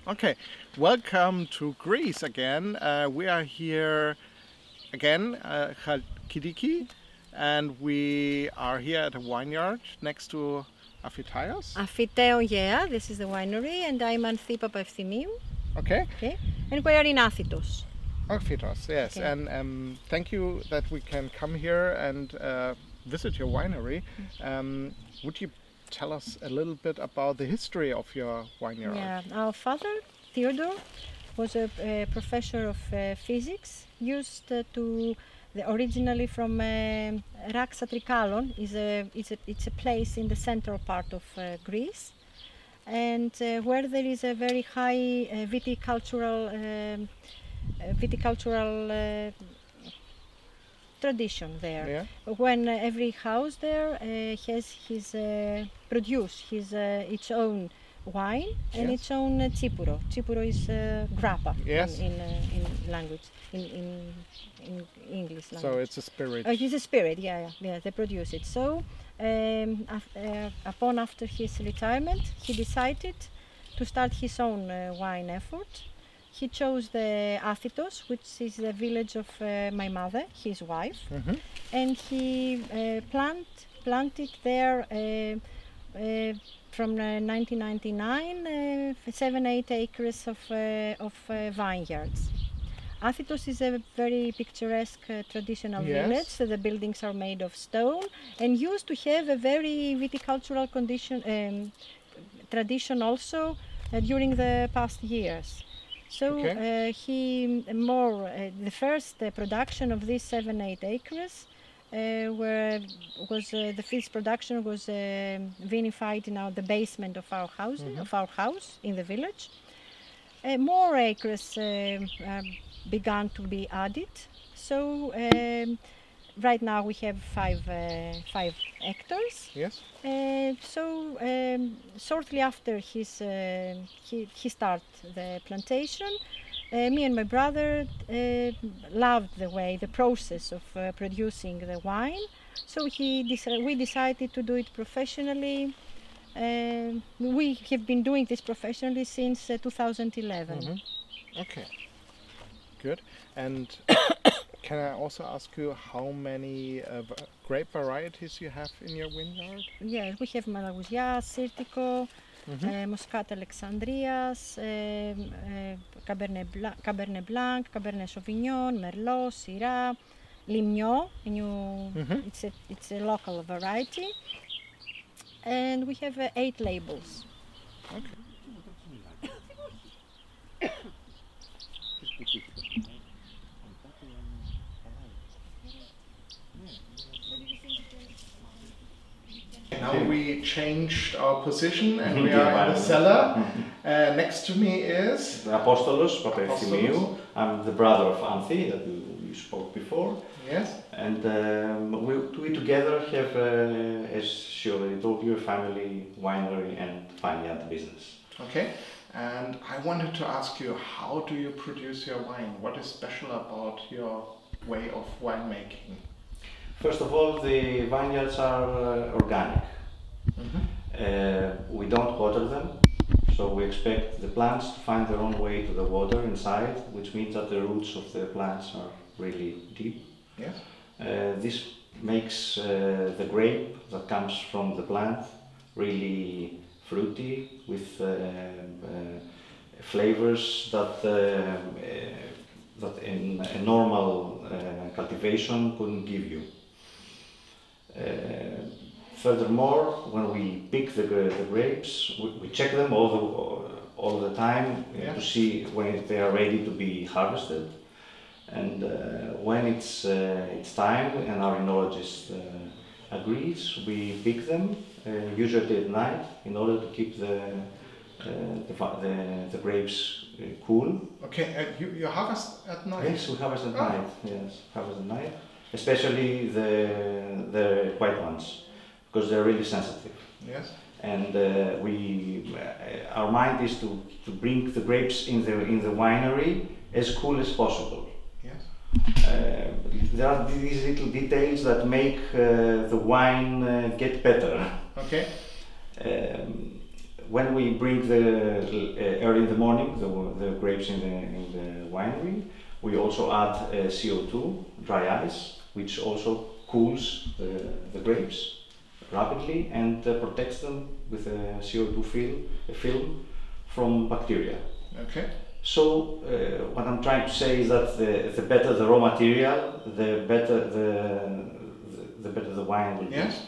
Okay, welcome to Greece again. We are here again, Chalkidiki, and we are here at a vineyard next to Aftyiaion Gaia, this is the winery, and I'm Apostolos Papaepfthimiou. Okay. Okay. And we are in Athyiaion. Afytaion, yes. Okay. And thank you that we can come here and visit your winery. Would you tell us a little bit about the history of your vineyard? Yeah, our father, Theodore, was a professor of physics, used originally from Raxatrikalon. It's a place in the central part of Greece, and where there is a very high viticultural tradition there. Yeah. When every house there has its own wine and Yes. its own tsipuro. Tsipuro is grappa. Yes. in language, in English language. So it's a spirit. It is a spirit, yeah, they produce it. So after his retirement, he decided to start his own wine effort. He chose the Athyiaion, which is the village of my mother, his wife, and he planted there from 1999 7-8 acres of vineyards. Athyiaion is a very picturesque traditional Yes. village. So the buildings are made of stone and used to have a very viticultural tradition also during the past years. So Okay. the first production of these 7-8 acres the first production was vinified in the basement of our house in the village. More acres began to be added. So right now we have 5 hectares. Yes. Shortly after he started the plantation, me and my brother loved the process of producing the wine. So we decided to do it professionally. We have been doing this professionally since 2011. Okay. Good. And can I also ask you how many grape varieties you have in your vineyard? Yes, we have Malagousia, Sirtico, Muscat Alexandrias, Cabernet Blanc, Cabernet Sauvignon, Merlot, Syrah, Limnio. It's a local variety, and we have 8 labels. Okay. Now we changed our position and we are in the cellar. Next to me is Apostolos Papaepfthimiou. I'm the brother of Anthi that we spoke before. Yes. And we together have, as she already told you, a family winery and vineyard business. Okay. And I wanted to ask you, how do you produce your wine? What is special about your way of winemaking? First of all, the vineyards are organic. We don't water them, so we expect the plants to find their own way to the water inside, which means that the roots of the plants are really deep. Yes. This makes the grape that comes from the plant really fruity, with flavors that in a normal cultivation couldn't give you. Furthermore, when we pick the grapes, we check them all the time to see when they are ready to be harvested. And when it's time and our enologist agrees, we pick them, usually at night, in order to keep the grapes cool. Okay, you harvest at night? Yes, we harvest at night. Yes, harvest at night, especially the white ones, because they're really sensitive. Yes. And our mind is to bring the grapes in the winery as cool as possible. Yes. There are these little details that make the wine get better. Okay. when we bring the early in the morning the grapes in the winery, we also add CO2, dry ice, which also cools the grapes rapidly and protects them with a CO2 film from bacteria. Okay. So what I'm trying to say is that the better the raw material, the better the wine will be. Yes.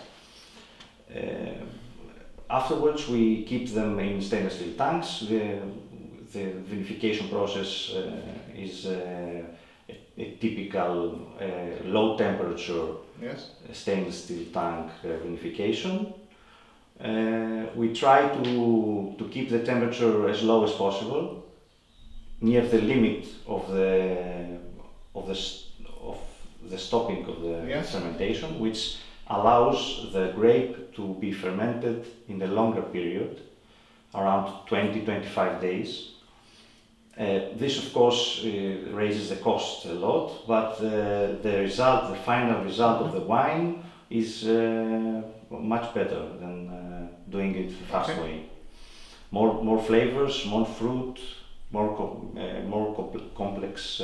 Afterwards, we keep them in stainless steel tanks. The vinification process is a typical low temperature stainless steel tank vinification. We try to keep the temperature as low as possible, near the limit of the stopping of the fermentation, which allows the grape to be fermented in a longer period, around 20-25 days. This of course raises the cost a lot, but the final result of the wine is much better than doing it the fast way. More flavors, more fruit, more complex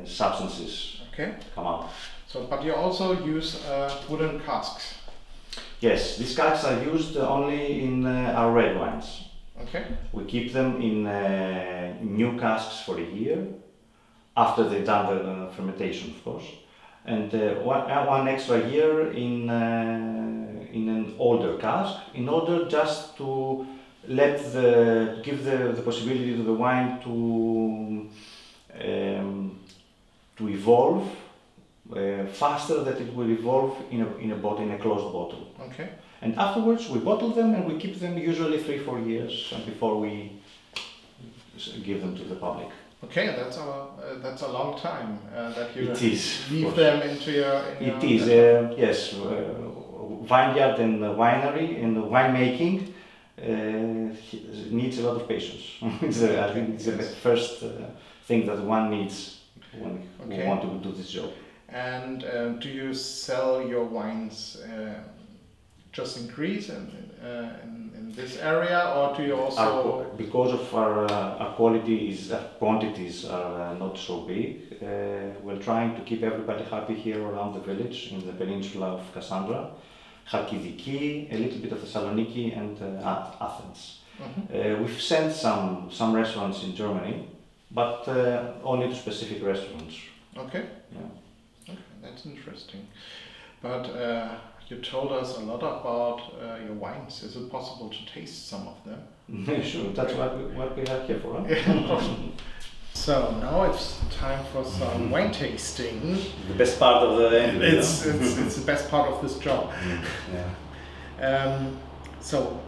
substances come out. So, but you also use wooden casks. Yes, these casks are used only in our red wines. Okay. We keep them in new casks for a year, after they've done the fermentation, of course, and one extra year in an older cask, in order just to give the possibility to the wine to evolve faster than it will evolve in a closed bottle. Okay. And afterwards we bottle them and we keep them usually 3-4 years before we give them to the public. Okay, that's a long time that you leave them into your. It is, yes. Vineyard and winery and winemaking needs a lot of patience. I think it's the first thing that one needs when we want to do this job. And do you sell your wines just in Greece and in this area, or do you also? Because of our quantities are not so big, we're trying to keep everybody happy here around the village in the peninsula of Cassandra, Chalkidiki, a little bit of Thessaloniki, and Athens. Mm-hmm. We've sent some restaurants in Germany, but only to specific restaurants. Okay. Yeah. Okay, that's interesting. But you told us a lot about your wines. Is it possible to taste some of them? Sure, that's what we have here for. Huh? So now it's time for some wine tasting. The best part of the end. It's the best part of this job. Yeah. So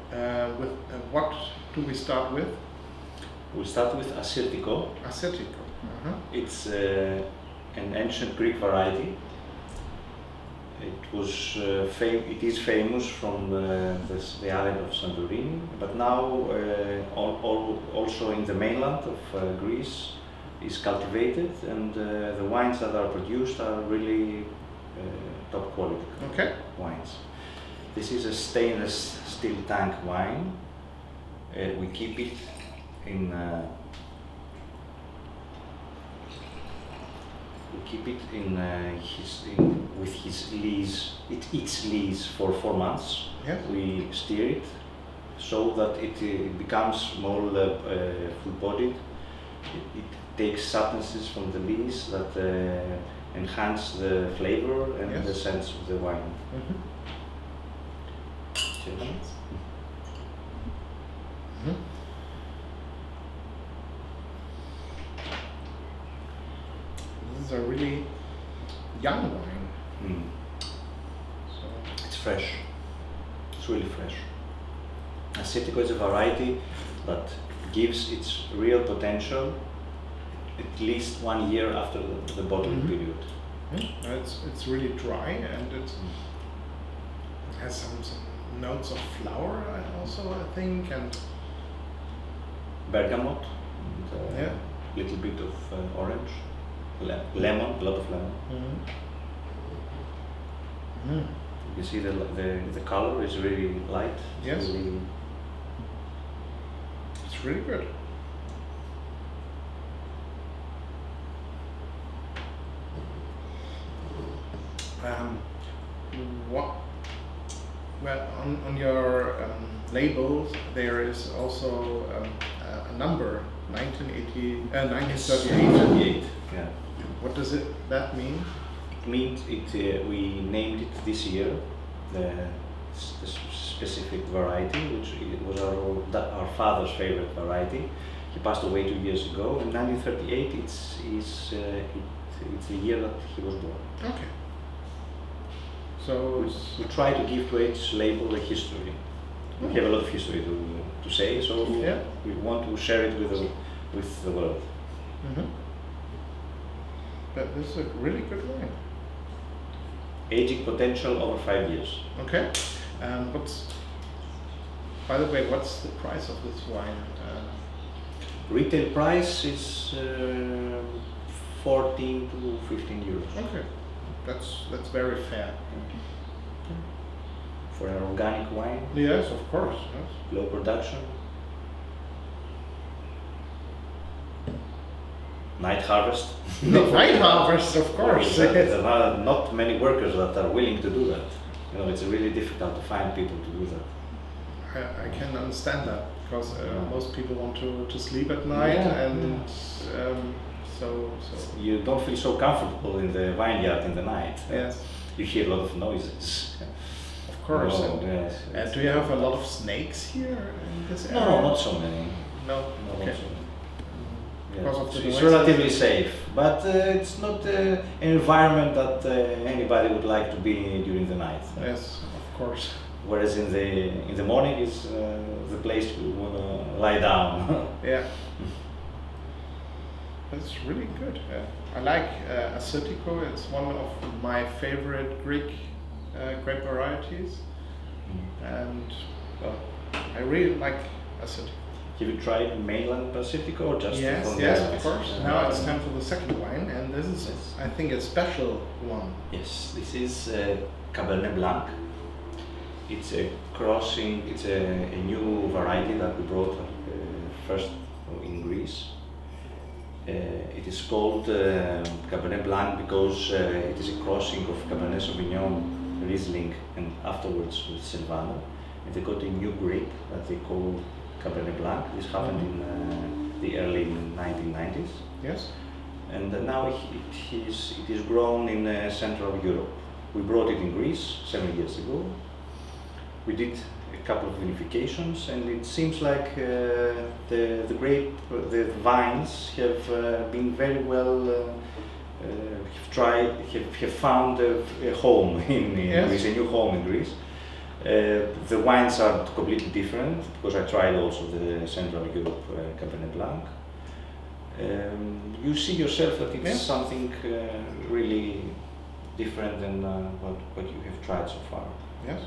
with what do we start with? We start with Assyrtiko. Assyrtiko. It's an ancient Greek variety. It is famous from the island of Santorini, but now also in the mainland of Greece is cultivated, and the wines that are produced are really top quality wines. This is a stainless steel tank wine. We keep it in with his lees. It eats lees for 4 months. Yes. We steer it so that it becomes more full-bodied. It takes substances from the lees that enhance the flavor and the sense of the wine. Mm-hmm. This is a really young wine. So it's fresh. It's really fresh. Assyrtiko is a variety that gives its real potential at least 1 year after the bottling period. It's really dry, and it has some notes of flower also, I think, and bergamot, and little bit of orange, lemon, a lot of lemon. You see the color is really light. It's really it's really good. What? Well, on your label there is also a number, 1938. Yeah. What does that mean? It means we named it this year, the specific variety, which it was our father's favorite variety. He passed away 2 years ago. In 1938, it's the year that he was born. Okay. So we try to give to each label a history. We have a lot of history to say, so yeah. We want to share it with the world. Mm-hmm. But this is a really good wine. Aging potential over 5 years. Okay. By the way, what's the price of this wine? Retail price is 14 to 15 euros. Okay, that's very fair. For an organic wine. Yes, of course. Yes. Low production. Night harvest. Night harvest, of course. There are not many workers that are willing to do that. You know, it's really difficult to find people to do that. I can understand that because most people want to sleep at night, and so you don't feel so comfortable in the vineyard in the night. Yes. You hear a lot of noises. Of course. Oh, yes. And do you have a lot of snakes here in this area? No, not so many. No. Okay. Not so many. Because of the It's noise? relatively safe, but it's not an environment that anybody would like to be during the night. Yes, of course. Whereas in the morning is the place you want to lie down. Yeah. That's really good. I like Assyrtiko. It's one of my favorite Greek grape varieties, and well, I really like Assyrtiko. Have you tried mainland Pacifico or just yes, from yes, the of course. Now it's time for the second wine, and this is, I think, a special one. Yes, this is Cabernet Blanc. It's a crossing. It's a new variety that we brought first in Greece. It is called Cabernet Blanc because it is a crossing of Cabernet Sauvignon, Riesling, and afterwards with Silvaner. And they got a new grape that they call Cabernet Blanc. This happened in the early 1990s. Yes. And now it is grown in Central Europe. We brought it in Greece 7 years ago. We did a couple of vinifications, and it seems like the vines have been very well have found a home in yes. Greece, a new home in Greece. The wines are completely different because I tried also the Central Europe Cabernet Blanc. You see yourself that it's something really different than what you have tried so far. Yes.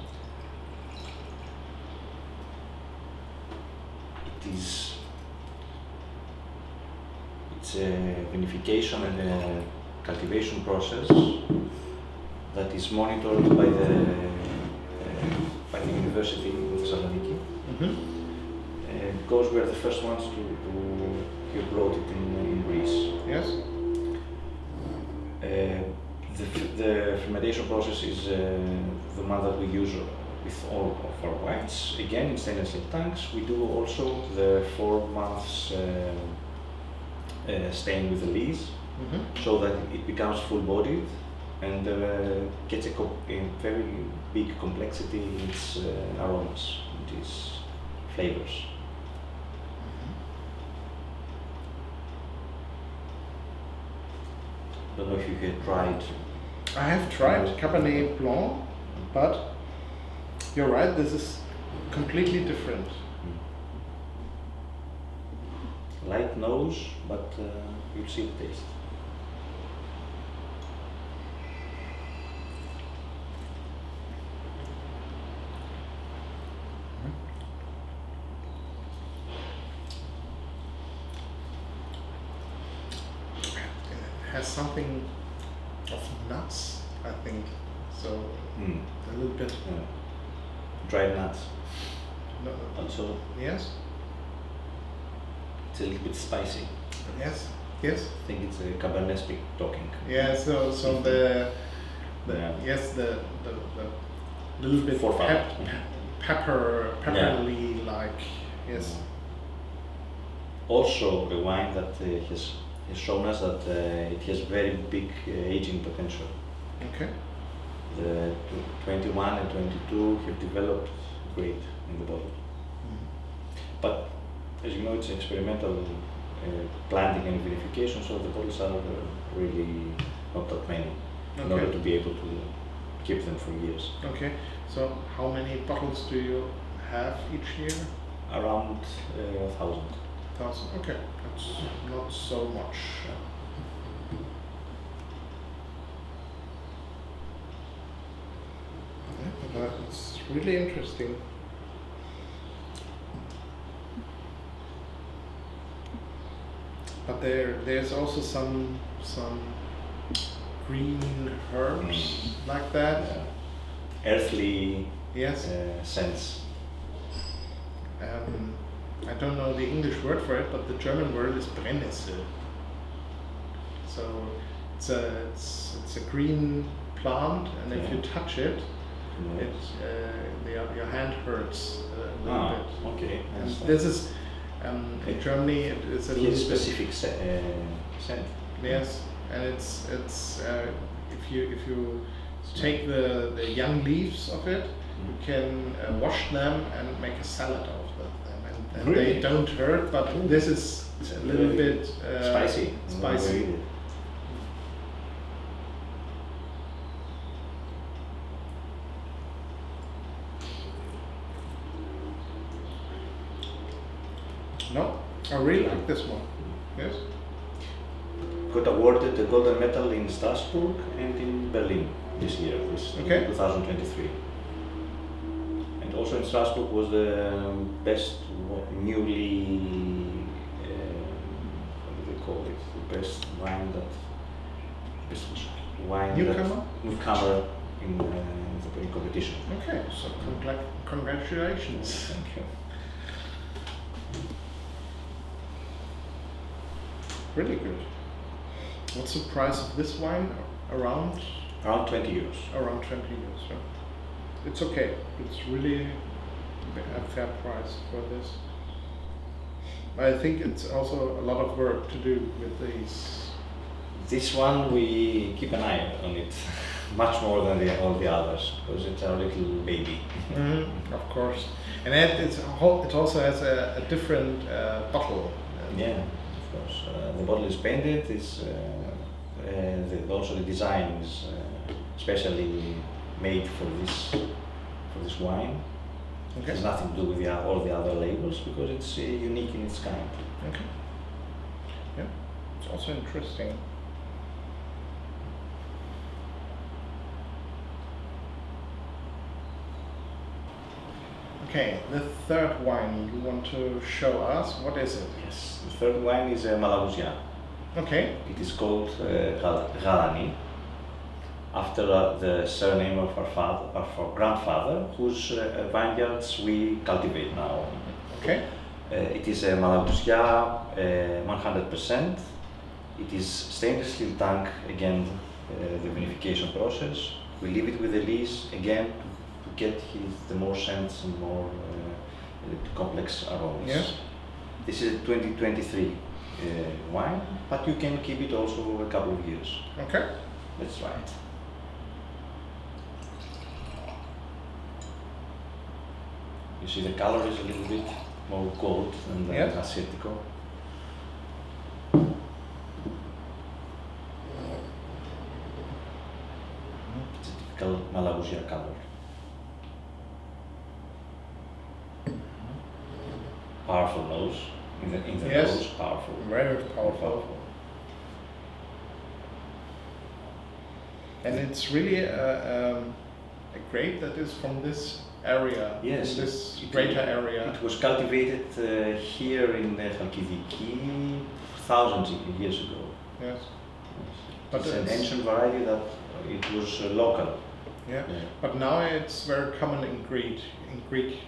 It's a vinification and a cultivation process that is monitored by the University of Thessaloniki, because we are the first ones to have brought it in Greece. Yes. The fermentation process is the one that we use with all of our wines. Again, in stainless steel tanks. We do also the 4 months staying with the lees, so that it becomes full-bodied and gets a very big complexity in its aromas and its flavors. I don't know if you have tried. I have tried Cabernet Blanc, but you're right, this is completely different. Light nose, but you'll see the taste. It has something of nuts, I think. So a little bit. Dried nuts. No, Also. yes. It's a little bit spicy. Yes. Yes. I think it's a Cabernet speak talking. Yeah. So the little bit pepperly like yes. Also, the wine that has shown us that it has very big aging potential. Okay. The 21 and 22 have developed great in the bottle. But as you know, it's experimental planting and vinification, so the bottles are really not that many in order to be able to keep them for years. Okay. So how many bottles do you have each year? Around 1,000. 1,000. Okay, that's not so much. Yeah, it's really interesting. But there's also some green herbs like that. Earthly yes. Scents. I don't know the English word for it, but the German word is Brennnessel. So it's a green plant, and if you touch it, your hand hurts a little bit. Okay. And this is in Germany. It is a little specific scent. Yes, and it's if you take the young leaves of it, you can wash them and make a salad out of them, and really? They don't hurt. But this is a little bit spicy. Spicy. No, I really like this one. Yes. Got awarded the golden medal in Strasbourg and in Berlin this year, 2023. And also in Strasbourg was the best newly, what do they call it? The best wine newcomer in the competition. Okay, so congratulations. Thank you. Really good. What's the price of this wine? Around 20 euros. Around 20 euros. Yeah. It's okay. It's really a fair price for this. I think it's also a lot of work to do with these. This one we keep an eye on it much more than all the others because it's our little baby. Of course, and it also has a different bottle. Yeah. The bottle is painted. Also the design is specially made for this wine. Okay. It has nothing to do with all the other labels because it's unique in its kind. Okay. Yeah, it's also interesting. Okay, the third wine you want to show us, what is it? Yes, the third wine is Malagousia. Okay. It is called Galani, after the surname of our grandfather, whose vineyards we cultivate now. Okay. It is a Malagousia 100%. It is stainless steel tank, again, the vinification process. We leave it with the lees, again, to get the more scents and more complex aromas. Yes. This is a 2023 wine, but you can keep it also a couple of years. Okay. Let's try it. You see the color is a little bit more gold than the Asiatico. It's a typical Malagousia color. Powerful nose, in the nose, powerful. Very powerful. And it's really a grape that is from this area, this greater area. It was cultivated here in Chalkidiki thousands of years ago. Yes. But it's an ancient variety that it was local. Yeah, but now it's very common in Greek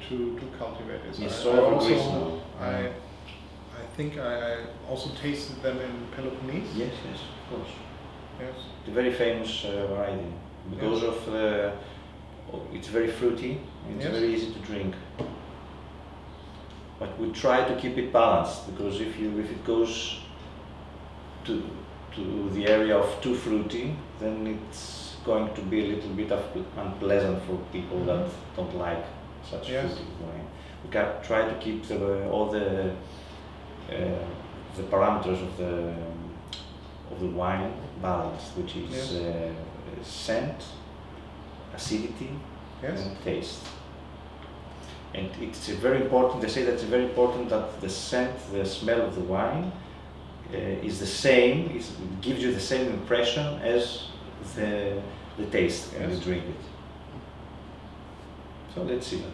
to cultivate it. Yes, I think I also tasted them in Peloponnese. Yes, yes, of course. Yes. The very famous variety because of the. It's very fruity. And it's very easy to drink. But we try to keep it balanced because if it goes to the area of too fruity, then it's going to be a little bit unpleasant for people that don't like such fruity wine. We can try to keep all the parameters of the wine balanced, which is scent, acidity, and taste. And it's very important. They say that it's very important that the scent, the smell of the wine, is the same. It gives you the same impression as the taste when you drink it. So let's see that.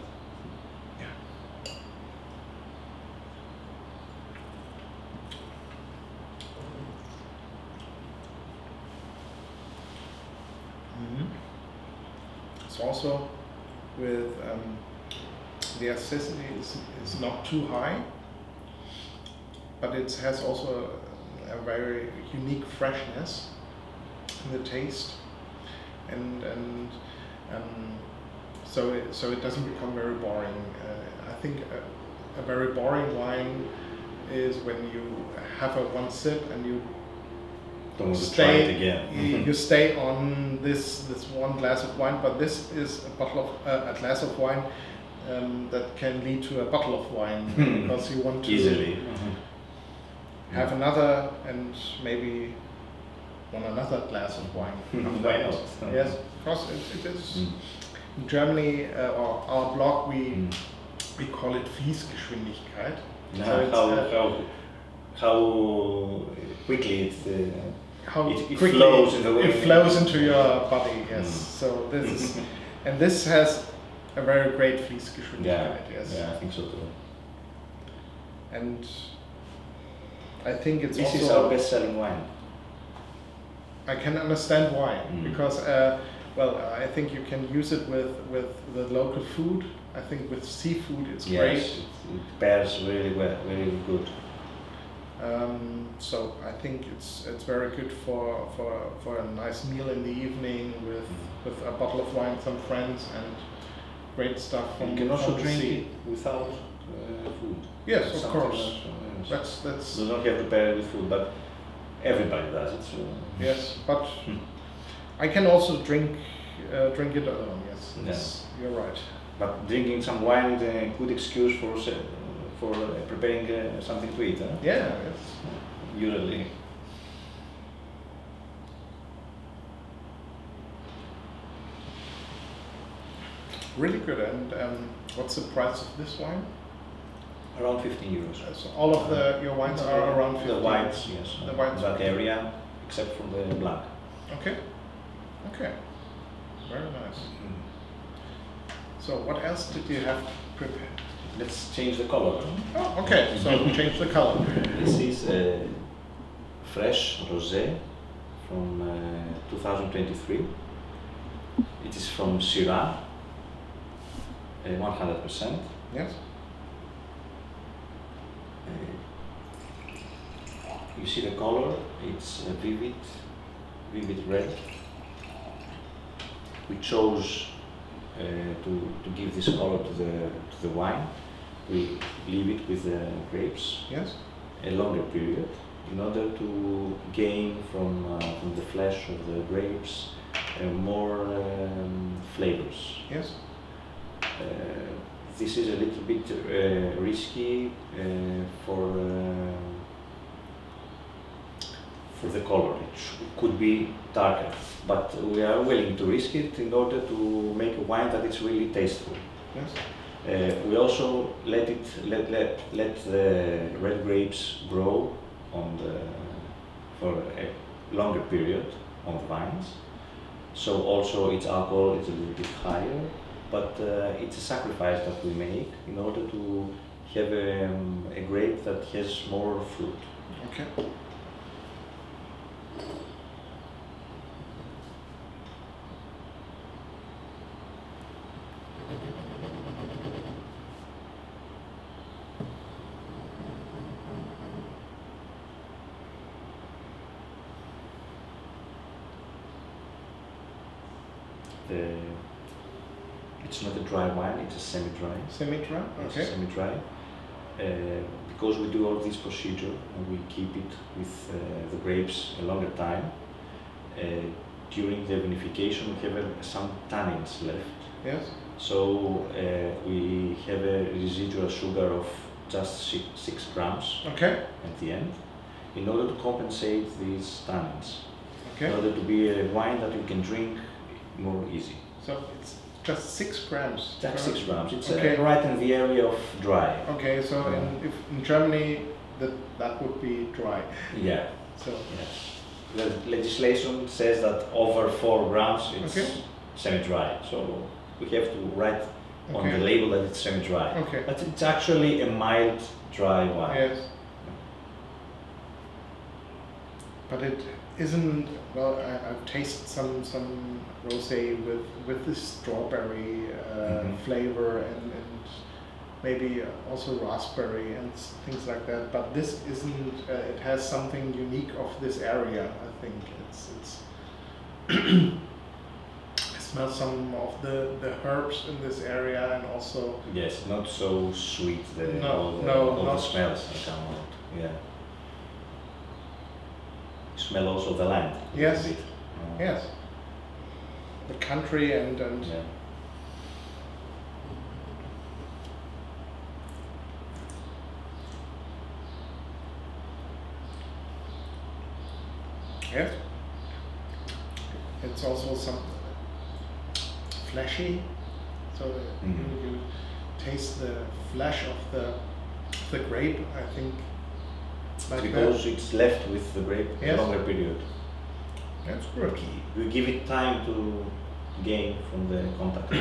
It's also with the acidity is not too high, but it has also a very unique freshness in the taste, and so it doesn't become very boring. I think a very boring wine is when you have one sip and you don't want to try it again. You stay on this one glass of wine, but this is a glass of wine that can lead to a bottle of wine because you want to easily have another and maybe another glass of wine. Why not? Yes, because it is in Germany or our blog we call it Fließgeschwindigkeit. How quickly it flows in the way. It flows into your body. Yes. So this is, and this has a very great Fließgeschwindigkeit. Yes. Yeah, I think so too. And I think it's this also is our best-selling wine. I can understand why, because well, I think you can use it with the local food. I think with seafood it's great. It pairs really well, very good. So I think it's very good for a nice meal in the evening with a bottle of wine, some friends, and great stuff from. You can also drink sea. it without food. Yes, of course. That's. You don't have to pair it with food, but everybody does it. So. Yes, but I can also drink it alone. Yes, you're right. But drinking some wine is a good excuse for preparing something to eat, huh? Yeah, yes. Usually. Really good. And what's the price of this wine? Around 15 euros. So all of your wines are around 15. The whites, yes. The whites. That area, except for the black. Okay. Okay. Very nice. So what else did you have prepared? Let's change the color. Oh, okay. So change the color. This is fresh rosé from 2023. It is from Syrah, 100%. Yes. You see the color, it's a vivid red. We chose to give this color to the wine. We leave it with the grapes a longer period in order to gain from the flesh of the grapes more flavors. Yes. This is a little bit risky for the color. It could be darker, but we are willing to risk it in order to make a wine that is really tasteful. Yes. We also let the red grapes grow for a longer period on the vines. So also its alcohol is a little bit higher, but it's a sacrifice that we make in order to have a grape that has more fruit. Okay. it's not a dry wine, it's a semi-dry. Semi-dry, okay. It's semi-dry. Because we do all this procedure and we keep it with the grapes a longer time, during the vinification we have some tannins left. Yes. So we have a residual sugar of just 6 grams okay. at the end, in order to compensate these tannins, okay. in order to be a wine that you can drink more easy. So it's just 6 grams? Just 6 grams. It's okay. Right in the area of dry. Okay, so if in Germany that would be dry. Yeah. So yes. The legislation says that over 4 grams it's okay. semi-dry. So we have to write on okay. the label that it's semi-dry. Okay. But it's actually a mild dry wine. Yes. But it isn't, well, I've tasted some rosé with this strawberry flavor and maybe also raspberry and things like that. But this isn't, it has something unique of this area, I think. It's I smell some of the herbs in this area and also... Yes, not so sweet, all the smells that come out. Yeah. Smell also the land. Yes. Yes. The country and yeah. Yes. It's also some fleshy, so you taste the flesh of the grape, I think. Like because it's left with the grape yes. a longer period. That's good. We give it time to gain from the contact.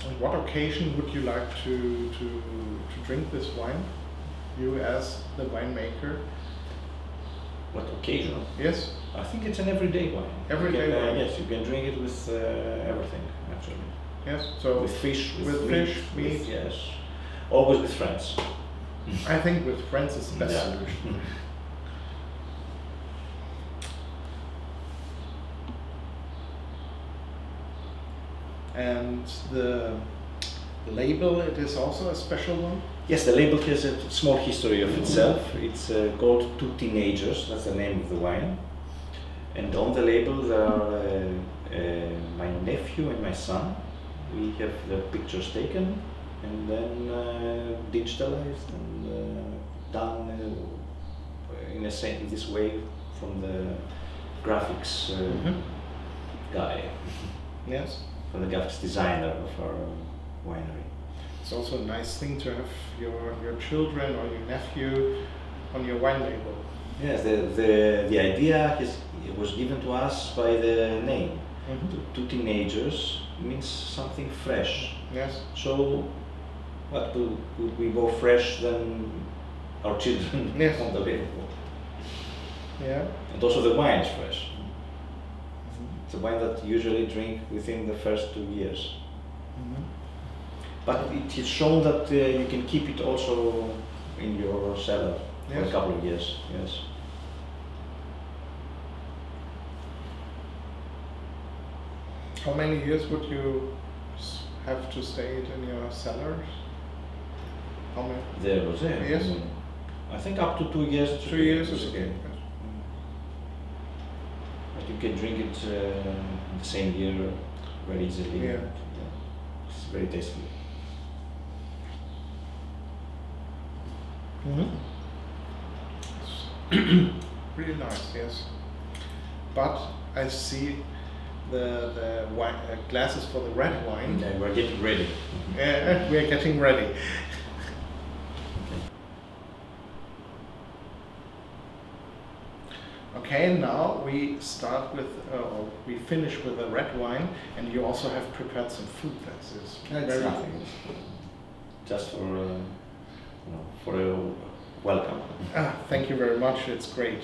On what occasion would you like to drink this wine? You as the winemaker? What occasion? Yes. I think it's an everyday wine. Everyday wine. Yes, you can drink it with everything actually. Yes. So with fish, with meat, meat. Yes. Always with friends. I think with friends is the best yeah. solution. And the label, it is also a special one? Yes, the label has a small history of itself. It's called Two Teenagers, that's the name of the wine. And on the label there are my nephew and my son. We have the pictures taken and then digitalized and done in this way from the graphics guy. Yes. From the graphics designer of our winery. It's also a nice thing to have your children or your nephew on your wine label. Yes, the idea was given to us by the name. Two teenagers means something fresh. Yes. So, what would be more fresh than our children yes. on the label? Yeah. And also the wine is fresh. It's a wine that you usually drink within the first 2 years. But it is shown that you can keep it also in your cellar yes. for a couple of years. Yes. How many years would you have to stay it in your cellars? How many? The rosé. Yes. I think up to 2 years. 2 years is okay. But you can drink it in the same year very easily. Yeah. It's very tasty. Really nice, yes. But I see the wine, glasses for the red wine. Yeah, we're getting ready. Yeah, we're getting ready. Okay, now we start with, or we finish with a red wine, and you also have prepared some food. That's very nothing. Just for a welcome. Thank you very much. It's great.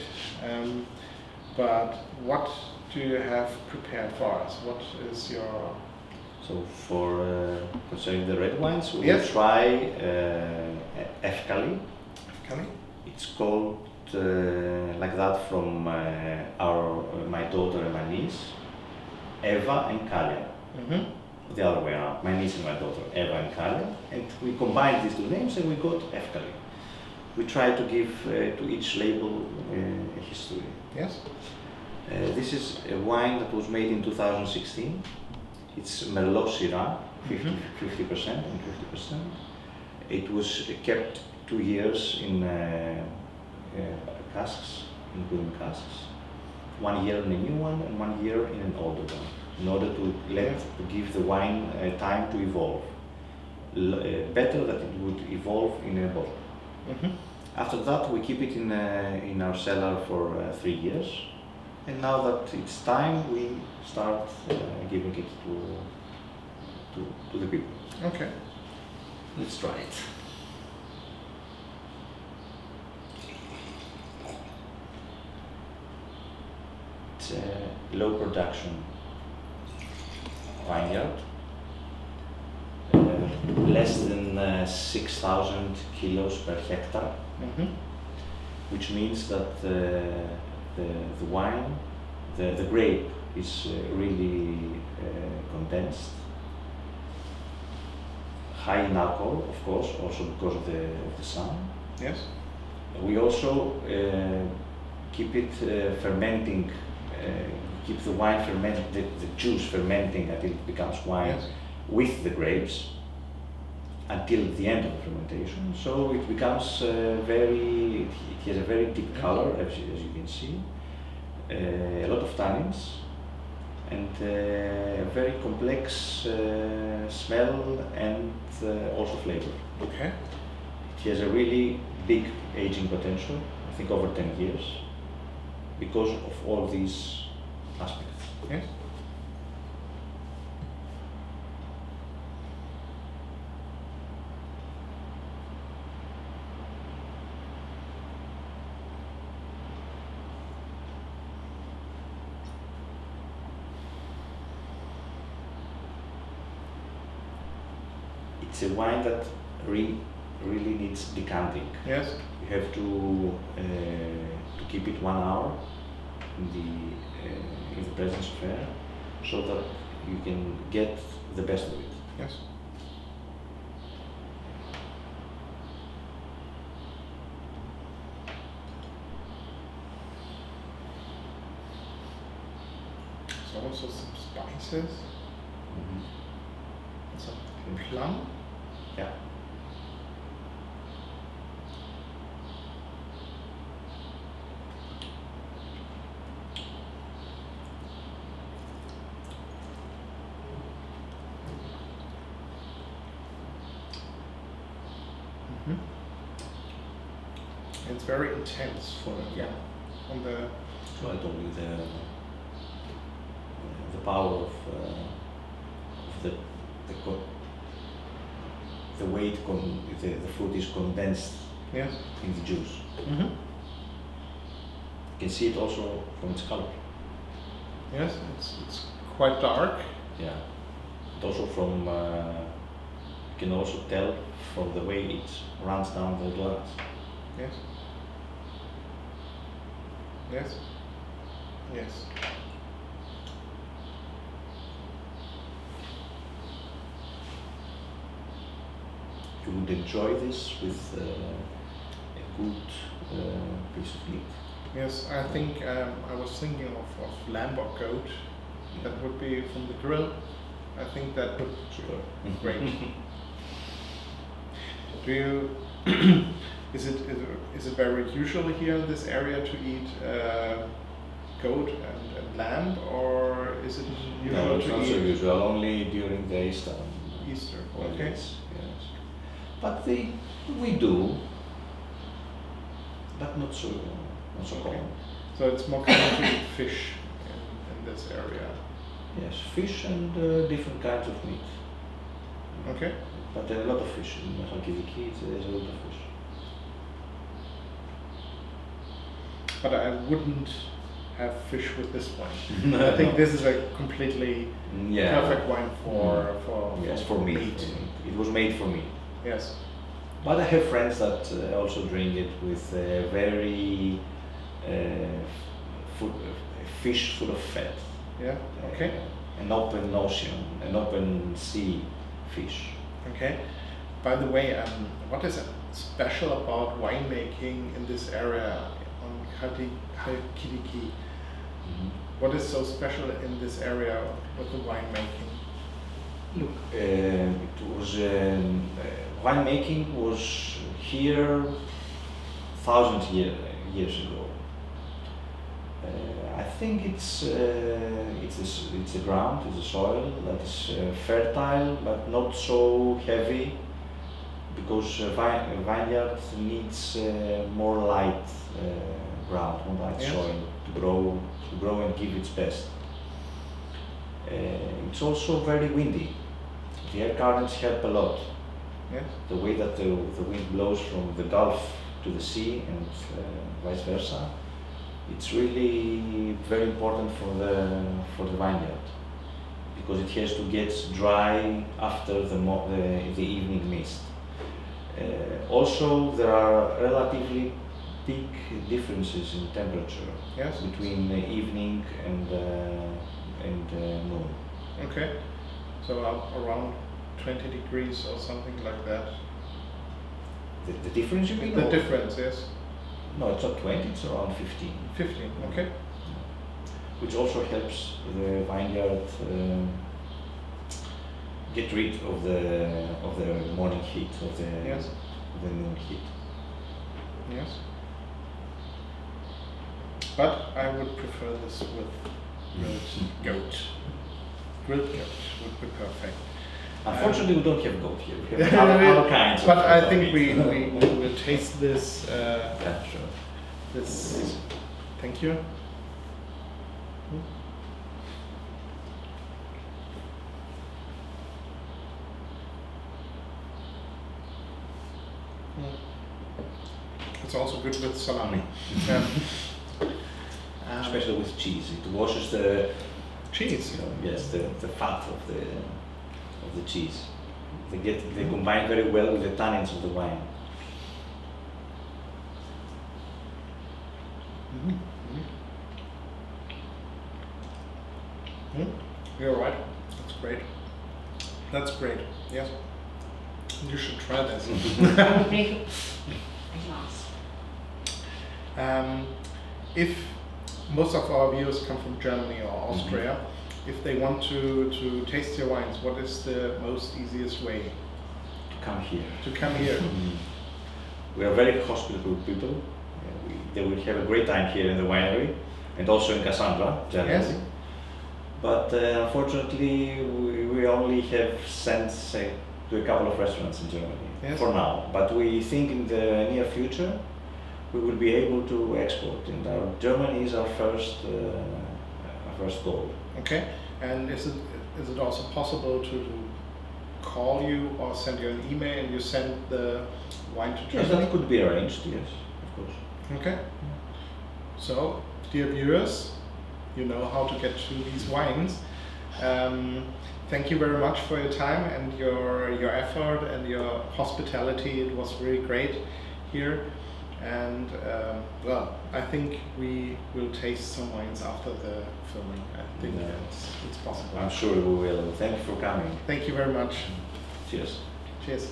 But what do you have prepared for us? What is your... So for concerning the red wines, we yes. will try Efkali. Efkali? It's called like that from my daughter and my niece, Eva and Kalia. The other way around, my niece and my daughter, Eva and Kalia, and we combined these two names and we got Efkali. We try to give to each label a history. Yes. This is a wine that was made in 2016. It's Merlot Syrah, 50% and 50%. It was kept 2 years in casks, in wooden casks. 1 year in a new one and 1 year in an older one, in order to give the wine time to evolve. Better that it would evolve in a bottle. After that, we keep it in our cellar for 3 years, and now that it's time, we start giving it to the people. Okay. Let's try it. It's a low production vineyard, less than 6,000 kilos per hectare, which means that the wine, the grape is really condensed, high in alcohol, of course, also because of the sun. Yes. We also keep it fermenting, keep the wine the juice fermenting until it becomes wine with the grapes until the end of the fermentation. So it becomes it has a very deep color, as you can see, a lot of tannins, and a very complex smell and also flavor. Okay. It has a really big aging potential, I think over 10 years, because of all these aspects. Yes. It's a wine that really needs decanting. Yes. You have to keep it 1 hour in the presence of air, so that you can get the best of it. Yes. So also some spices. Some plum. Yeah. It's very intense for on the. So I told you the power of the way the fruit is condensed Yes. in the juice. You can see it also from its color. Yes, it's quite dark. Yeah. But also from you can also tell from the way it runs down the glass. Yes. Yes. Yes. You would enjoy this with a good piece of meat. Yes, I think I was thinking of lamb or goat. That would be from the grill. I think that would be great. Do you? Is it very usual here in this area to eat goat and lamb, or is it usual No, it's to not eat so usual. Only during the Easter. Easter? Well, Okay. yes. But we do, but not so common. So it's more common to eat fish in this area. Yes, fish and different kinds of meat. Okay. But there are a lot of fish in Chalkidiki. There's a lot of fish. But I wouldn't have fish with this one. I think this is a completely perfect wine for yes, for me. meat. It was made for me. Yes. But I have friends that also drink it with very fish full of fat. Yeah. Okay. An open ocean, an open sea fish. Okay. By the way, what is special about winemaking in this area on Chalkidiki? What is so special in this area with the winemaking? Look, it was winemaking was here years ago. I think it's a ground, it's a soil that is fertile but not so heavy, because vineyard needs more light ground, more light soil to grow and give its best. It's also very windy. The air currents help a lot. Yes. The way that the wind blows from the Gulf to the sea and vice versa, it's really very important for the vineyard, because it has to get dry after the evening mist. Also, there are relatively big differences in temperature between evening and noon. Okay, so around 20 degrees or something like that. The difference, you mean? The difference, yes. No, it's not 20, it's around 15. 15, okay. Which also helps the vineyard get rid of the morning heat, of the noon heat. Yes. But I would prefer this with grilled goat. Grilled goat would be perfect. Unfortunately, we don't have goat here. We have other kinds. But I think we will taste this. Yeah, sure. This. Thank you. It's also good with salami. Yeah. Especially with cheese, it washes the cheese. Yes, the fat of the cheese. They combine very well with the tannins of the wine. You're right. That's great. That's great. Yes. You should try this. If most of our viewers come from Germany or Austria, if they want to taste your wines, what is the most easiest way? To come here. To come here. We are very hospitable people. They will have a great time here in the winery and also in Cassandra, generally. Yes. But unfortunately, we only have sent, say, to a couple of restaurants in Germany for now. But we think in the near future we will be able to export, and Germany is our first goal. Okay. And is it also possible to call you or send you an email and you send the wine to Germany? Yes, that could be arranged. Yes, of course. Okay. So, dear viewers, you know how to get to these wines. Thank you very much for your time and your effort and your hospitality. It was really great here. And well, I think we will taste some wines after the filming. I think it's possible. I'm sure we will. Thank you for coming. Thank you very much. Cheers. Cheers.